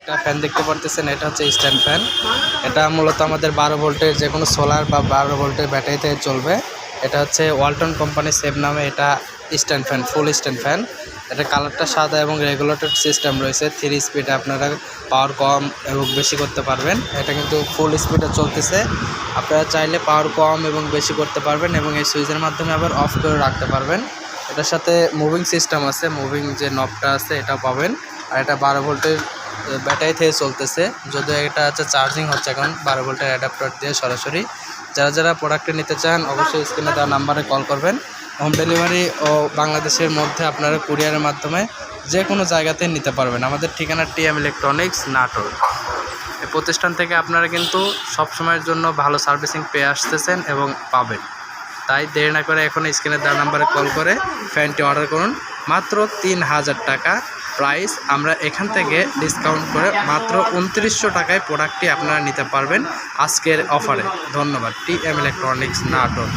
একটা ফ্যান দেখতে পারতেছেন, এটা হচ্ছে স্ট্যান্ড ফ্যান। এটা মূলত আমাদের 12 ভোল্টের যে কোনো সোলার বা 12 ভোল্টের ব্যাটারিতে চলবে। এটা হচ্ছে ওয়ালটন কোম্পানির সেভ নামে, এটা স্ট্যান্ড ফ্যান, ফুল স্ট্যান্ড ফ্যান। এটা কালারটা সাদা এবং রেগুলেটর সিস্টেম রয়েছে। 3 স্পিডে আপনারা পাওয়ার কম এবং বেশি করতে পারবেন। এটা কিন্তু ফুল স্পিডে চলতেছে। আপনারা চাইলে পাওয়ার কম এবং বেশি করতে পারবেন এবং এই সুইচের মাধ্যমে আবার অফ করে রাখতে পারবেন। এটার সাথে মুভিং সিস্টেম আছে, মুভিং যে নবটা আছে এটাও পাবেন। আর এটা 12 ভোল্টের ব্যাটারি থেকে চলতেছে, যদিও এটা হচ্ছে চার্জিং হচ্ছে এখন 12 ভোল্টের অ্যাডাপ্টার দিয়ে সরাসরি। যারা প্রোডাক্টটি নিতে চান অবশ্যই স্ক্রিনে দেওয়া নাম্বারে কল করবেন। হোম ডেলিভারি ও বাংলাদেশের মধ্যে আপনারা কুরিয়ারের মাধ্যমে যে কোনো জায়গাতে নিতে পারবেন। আমাদের ঠিকানা টিএম ইলেকট্রনিক্স, নাটোর। এই প্রতিষ্ঠান থেকে আপনারা কিন্তু সবসময়ের জন্য ভালো সার্ভিসিং পেয়ে আসতেছেন এবং পাবেন। তাই দেরি না করে এখন স্ক্রিনে দেওয়া নাম্বারে কল করে ফ্যানটি অর্ডার করুন। মাত্র 3000 টাকা প্রাইস। আমরা এখান থেকে ডিসকাউন্ট করে মাত্র 2900 টাকায় প্রোডাক্টটি আপনারা নিতে পারবেন আজকের অফারে। ধন্যবাদ। TM electronics, Natore.